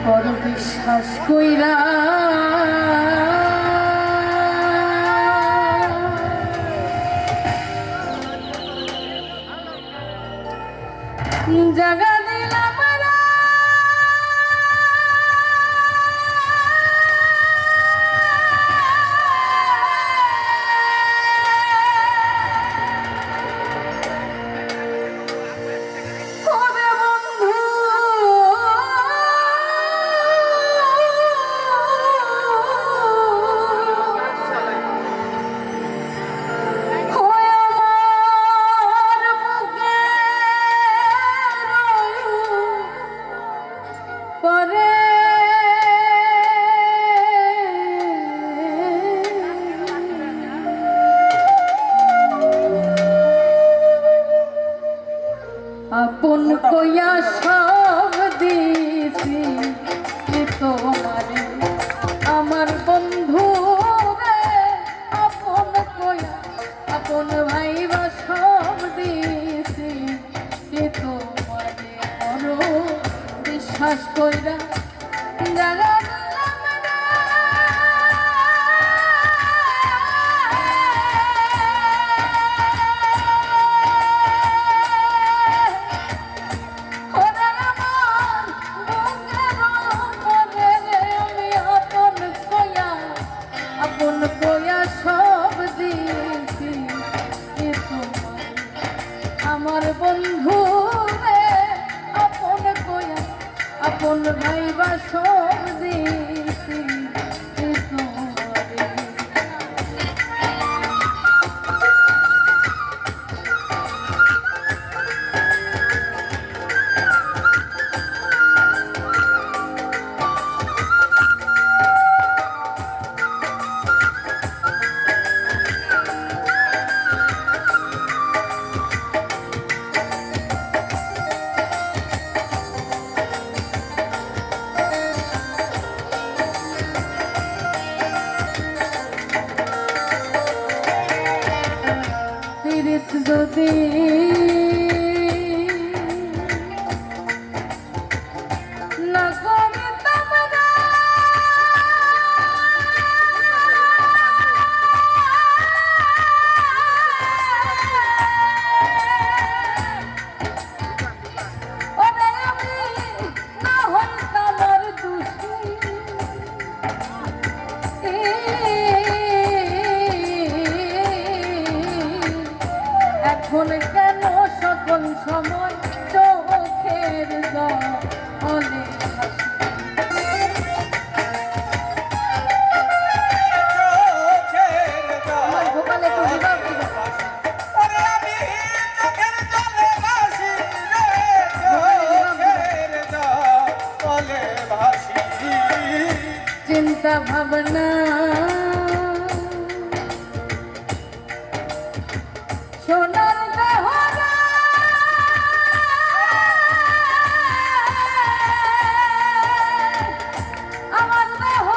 বড় বিশ্বাস কইরা জাগা দিলাম আপন কইয়া সব দিছি তোমারে আমার বন্ধু রে, আপন কইয়া আপন ভাইবা সব দিছি তোমারে বড় বিশ্বাস কইরা জাগা আমার বন্ধু রে, আপন কইয়া আপন ভাইবা সব দিছি তোমারে। যদি না করিতাম না ওরে আমি না হইতাম আর দোষী, এখন কেন সকল সময় চোখের জলে চিন্তা ভাবনা সোনার দেহরা আমার দেহ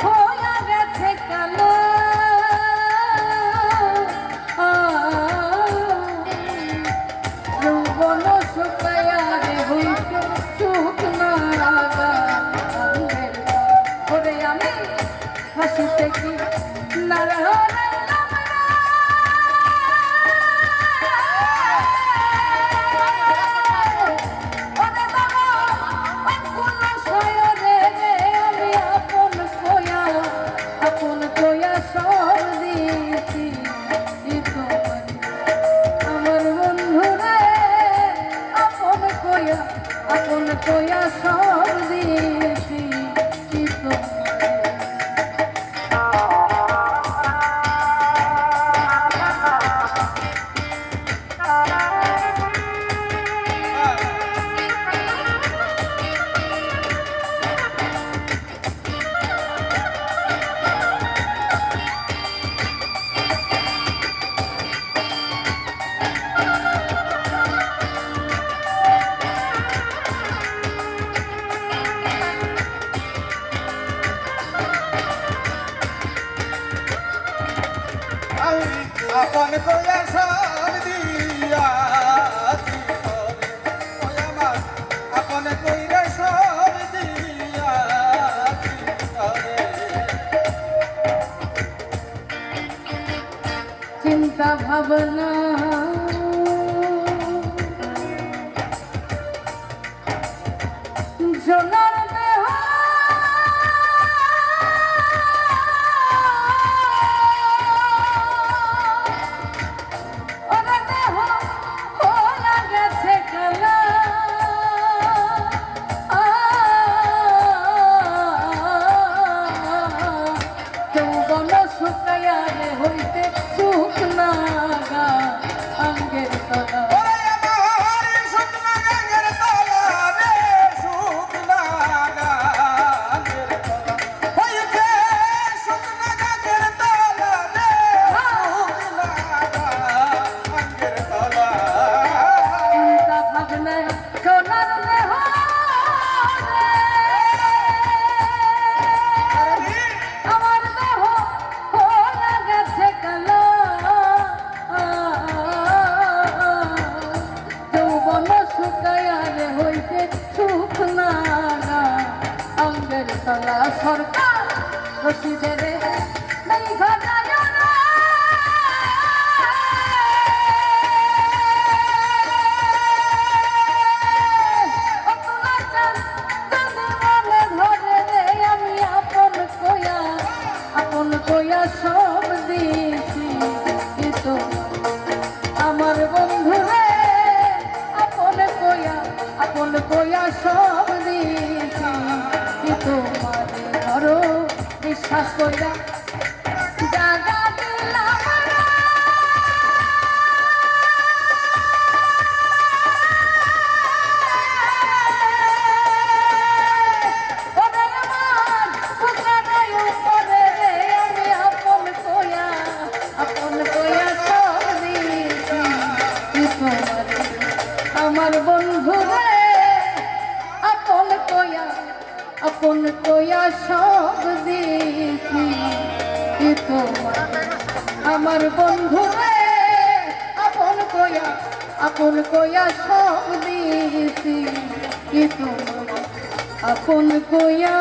হইয়া গেছে কালো, যৌবন শুকাইয়া রে হইছে শুকনা করে আমি হাসিতে কি নারায়ণ আপন কইয়া সব দিয়েছি আপন কইয়া সব দিয়াছি তোরে, ওই আমার আপন কইরা সব দিয়াছি। ভাবনা সোনার দেহ ওরে দেহ হয়ে গেছে কালা যৌবন শুকাইয়া রে হইতে শুকনা গা অঙ্গের তলা ওরে আমার শুকনা গাঙ্গের তলা রে শুকনা গাঙ্গের তলা হইছে শুকনা গাঙ্গের তলা রে শুকনা গাঙ্গের তলা চিন্তা ভাবনায় সোনার দেহ রে আমার দেহ হয়ে গেছে কালো যৌবন শুকাইয়া রে হইতে শুকনা গা অঙ্গের তলা সরকার রশিদের নেই ঘটায় না আপন কইয়া সব দিয়েছি কিন্তু আমার বন্ধু রে আপন কইয়া সব দিয়েছি কিন্তু মারে ধরো বিশ্বাস কইরা জাগা দিলাম রে। ওরে আমার বুকের উপরে রে আমি আপন কইয়া সব দিয়েছি কিন্তু আমার বন্ধু রে আপন কইয়া সব দিয়েছি কিন্তু আমার বন্ধু রে আপন কইয়া সব দিয়েছি কিন্তু আপন কইয়া